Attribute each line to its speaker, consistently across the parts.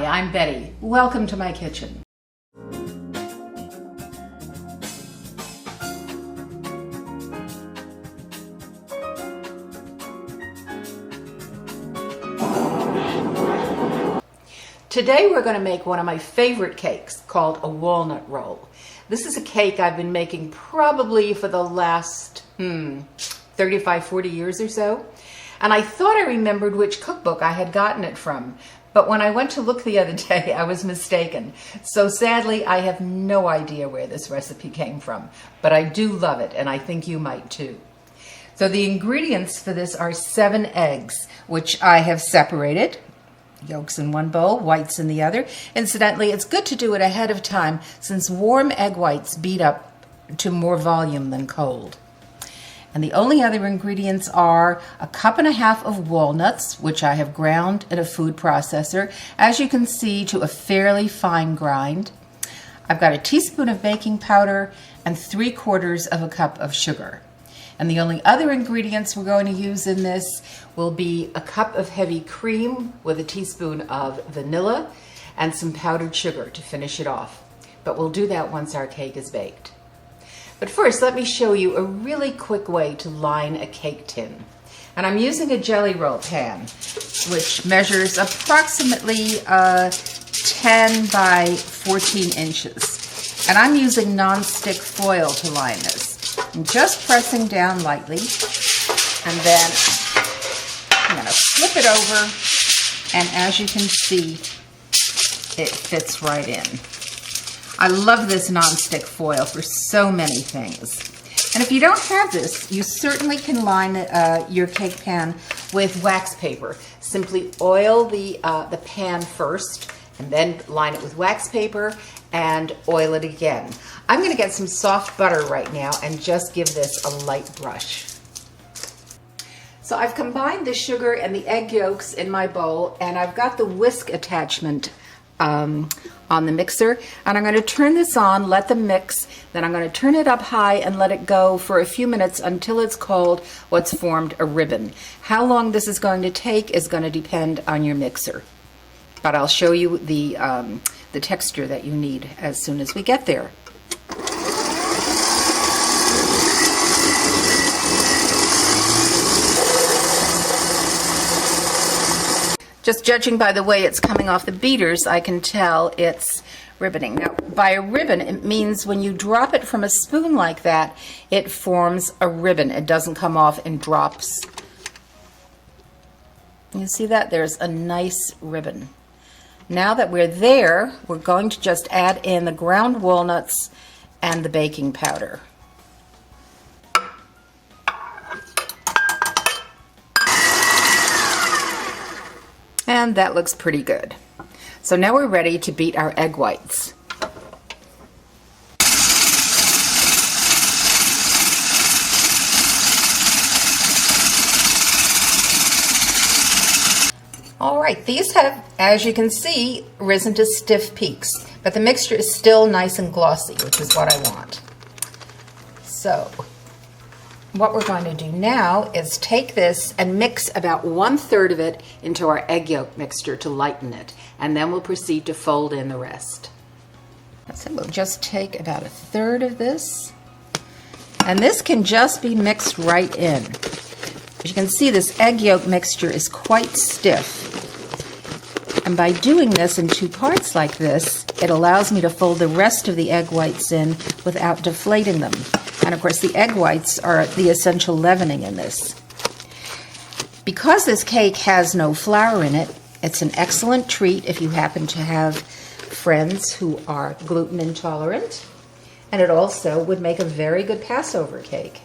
Speaker 1: Hi, I'm Betty. Welcome to my kitchen. Today we're going to make one of my favorite cakes called a walnut roll. This is a cake I've been making probably for the last 35, 40 years or so. And I thought I remembered which cookbook I had gotten it from. But when I went to look the other day, I was mistaken. So sadly, I have no idea where this recipe came from. But I do love it, and I think you might too. So the ingredients for this are 7 eggs, which I have separated. Yolks in one bowl, whites in the other. Incidentally, it's good to do it ahead of time since warm egg whites beat up to more volume than cold. And the only other ingredients are 1.5 cups of walnuts, which I have ground in a food processor, as you can see, to a fairly fine grind. I've got 1 teaspoon of baking powder and 3/4 cup of sugar. And the only other ingredients we're going to use in this will be 1 cup of heavy cream with 1 teaspoon of vanilla and some powdered sugar to finish it off. But we'll do that once our cake is baked. But first, let me show you a really quick way to line a cake tin. And I'm using a jelly roll pan, which measures approximately 10 by 14 inches. And I'm using non-stick foil to line this. I'm just pressing down lightly, and then I'm going to flip it over, and as you can see, it fits right in. I love this non-stick foil for so many things. And if you don't have this, you certainly can line your cake pan with wax paper. Simply oil the pan first, and then line it with wax paper and oil it again. I'm going to get some soft butter right now and just give this a light brush. So I've combined the sugar and the egg yolks in my bowl, and I've got the whisk attachment on the mixer, and I'm going to turn this on, let them mix, then I'm going to turn it up high and let it go for a few minutes until it's called what's formed a ribbon. How long this is going to take is going to depend on your mixer, but I'll show you the texture that you need as soon as we get there. Just judging by the way it's coming off the beaters, I can tell it's ribboning. Now, by a ribbon, it means when you drop it from a spoon like that, it forms a ribbon. It doesn't come off in drops. You see that? There's a nice ribbon. Now that we're there, we're going to just add in the ground walnuts and the baking powder. And that looks pretty good. So now we're ready to beat our egg whites. All right, these have, as you can see, risen to stiff peaks, but the mixture is still nice and glossy, which is what I want. So what we're going to do now is take this and mix about 1/3 of it into our egg yolk mixture to lighten it, and then we'll proceed to fold in the rest. So we'll just take about 1/3 of this, and this can just be mixed right in. As you can see, this egg yolk mixture is quite stiff. And by doing this in 2 parts like this, it allows me to fold the rest of the egg whites in without deflating them. And of course, the egg whites are the essential leavening in this. Because this cake has no flour in it, it's an excellent treat if you happen to have friends who are gluten intolerant. And it also would make a very good Passover cake.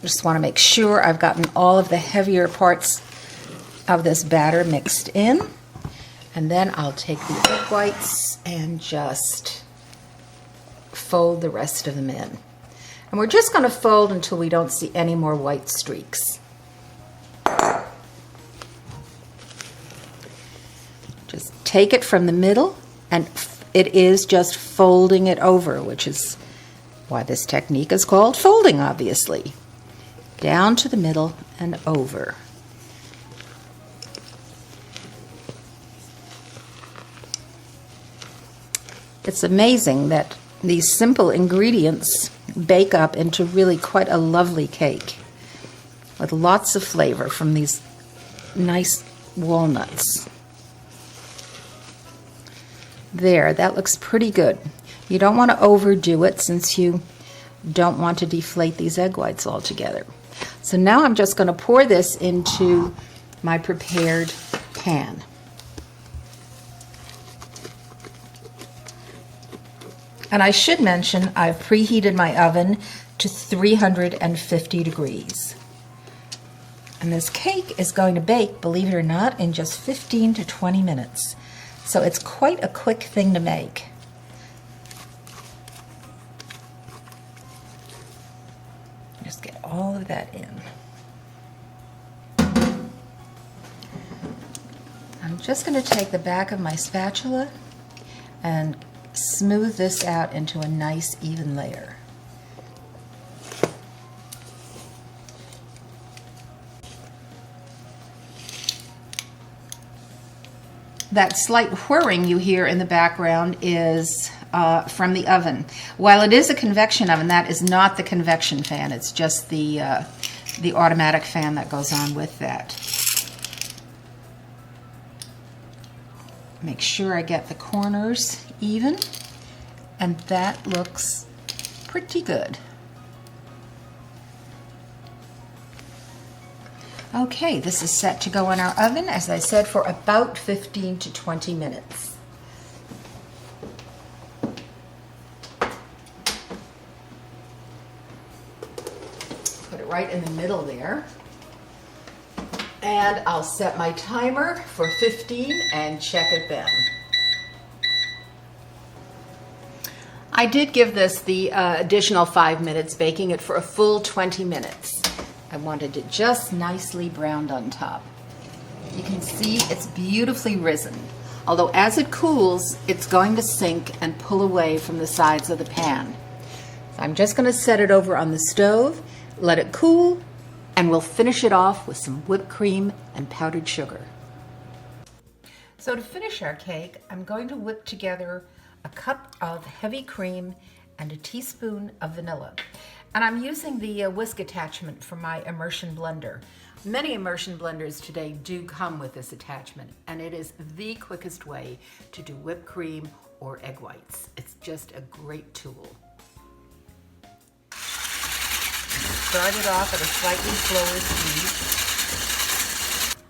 Speaker 1: Just want to make sure I've gotten all of the heavier parts of this batter mixed in. And then I'll take the egg whites and just fold the rest of them in. And we're just going to fold until we don't see any more white streaks. Just take it from the middle, and it is just folding it over, which is why this technique is called folding, obviously. down to the middle and over. It's amazing that these simple ingredients bake up into really quite a lovely cake with lots of flavor from these nice walnuts. There, that looks pretty good. You don't want to overdo it since you don't want to deflate these egg whites altogether. So now I'm just going to pour this into my prepared pan. And I should mention I've preheated my oven to 350 degrees. And this cake is going to bake, believe it or not, in just 15 to 20 minutes. So it's quite a quick thing to make. Just get all of that in. I'm just going to take the back of my spatula and smooth this out into a nice even layer. That slight whirring you hear in the background is from the oven. While it is a convection oven, that is not the convection fan. It's just the automatic fan that goes on with that. Make sure I get the corners even, and that looks pretty good. Okay, this is set to go in our oven, as I said, for about 15 to 20 minutes. Put it right in the middle there. And I'll set my timer for 15 and check it then. I did give this the additional 5 minutes, baking it for a full 20 minutes. I wanted it just nicely browned on top. You can see it's beautifully risen. Although as it cools, it's going to sink and pull away from the sides of the pan. So I'm just going to set it over on the stove, let it cool, and we'll finish it off with some whipped cream and powdered sugar. So to finish our cake, I'm going to whip together a cup of heavy cream and a teaspoon of vanilla. And I'm using the whisk attachment from my immersion blender. Many immersion blenders today do come with this attachment, and it is the quickest way to do whipped cream or egg whites. It's just a great tool. Start it off at a slightly slower speed.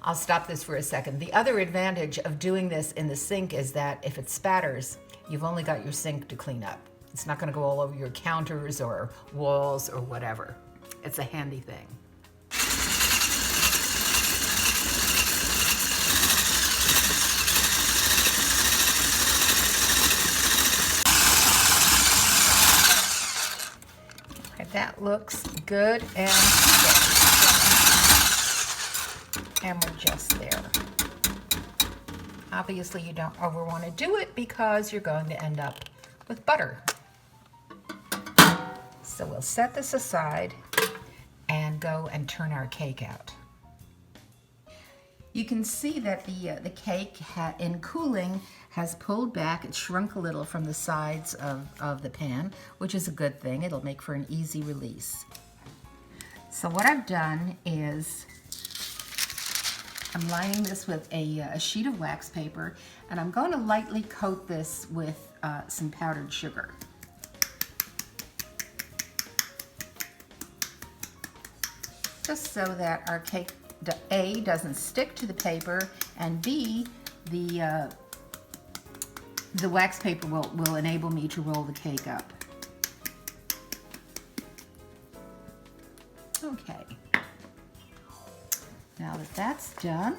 Speaker 1: I'll stop this for a second. The other advantage of doing this in the sink is that if it spatters, you've only got your sink to clean up. It's not going to go all over your counters or walls or whatever. It's a handy thing. Okay, that looks good and we're just there. Obviously, you don't over want to do it because you're going to end up with butter. So we'll set this aside and go and turn our cake out. You can see that the cake in cooling has pulled back. It shrunk a little from the sides of the pan, which is a good thing. It'll make for an easy release. So what I've done is I'm lining this with a sheet of wax paper, and I'm going to lightly coat this with some powdered sugar. Just so that our cake, A, doesn't stick to the paper, and B, the wax paper will enable me to roll the cake up. Okay. Now that that's done,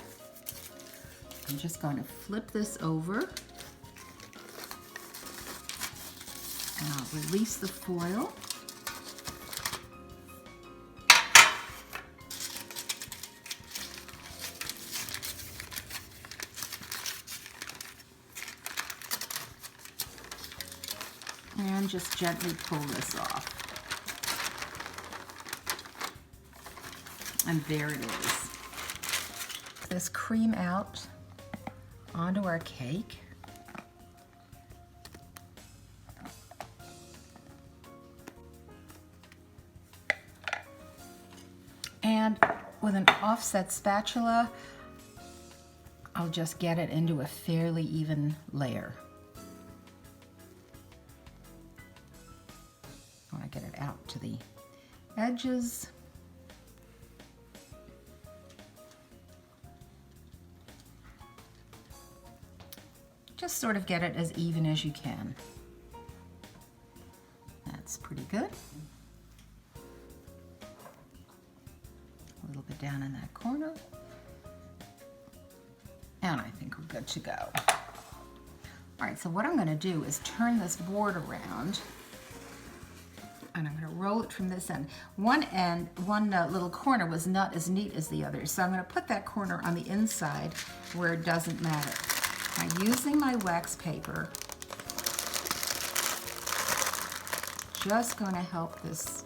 Speaker 1: I'm just going to flip this over, and I'll release the foil. And just gently pull this off. And there it is. This cream out onto our cake. And with an offset spatula, I'll just get it into a fairly even layer. I want to get it out to the edges. Just sort of get it as even as you can. That's pretty good. A little bit down in that corner. And I think we're good to go. All right, so what I'm gonna do is turn this board around, and I'm gonna roll it from this end. One little corner was not as neat as the other, so I'm gonna put that corner on the inside where it doesn't matter. I'm using my wax paper, just gonna help this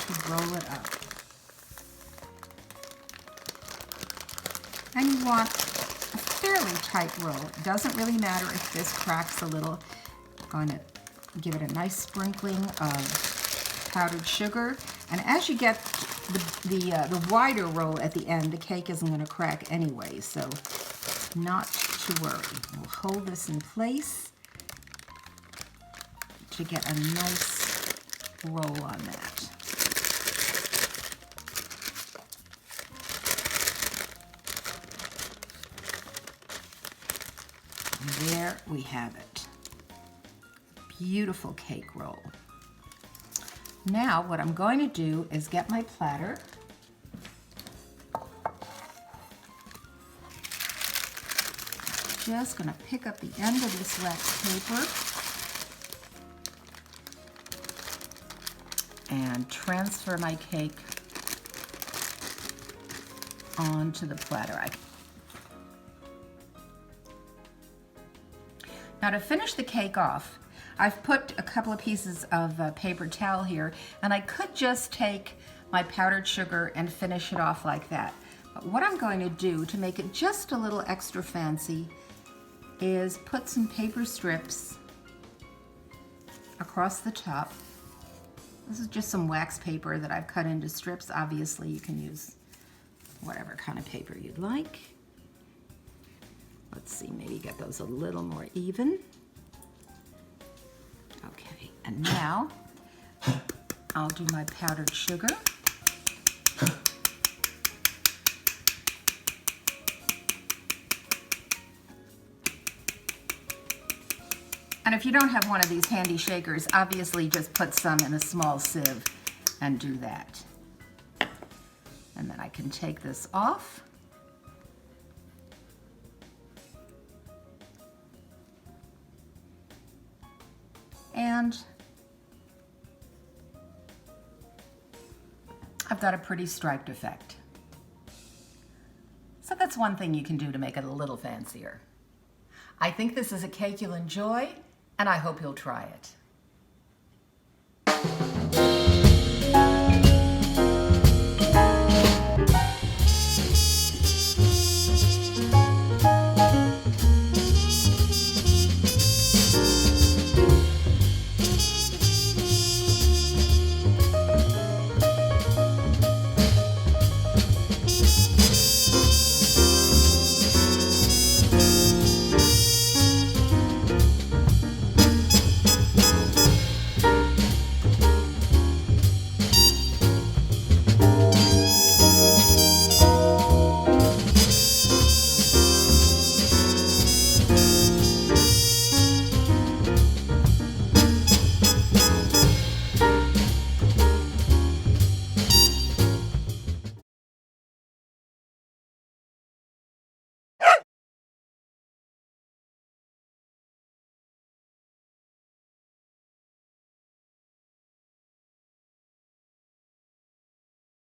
Speaker 1: to roll it up. And you want a fairly tight roll. It doesn't really matter if this cracks a little. I'm going to give it a nice sprinkling of powdered sugar. And as you get the wider roll at the end, the cake isn't going to crack anyway, so not to worry. We'll hold this in place to get a nice roll on that. And there we have it. Beautiful cake roll. Now what I'm going to do is get my platter. Just going to pick up the end of this wax paper and transfer my cake onto the platter. Now to finish the cake off, I've put a couple of pieces of paper towel here, and I could just take my powdered sugar and finish it off like that. But what I'm going to do to make it just a little extra fancy is put some paper strips across the top. This is just some wax paper that I've cut into strips. Obviously, you can use whatever kind of paper you'd like. Let's see, maybe get those a little more even. Okay, and now I'll do my powdered sugar. And if you don't have one of these handy shakers, obviously just put some in a small sieve and do that. And then I can take this off. And I've got a pretty striped effect. So that's one thing you can do to make it a little fancier. I think this is a cake you'll enjoy, and I hope you'll try it.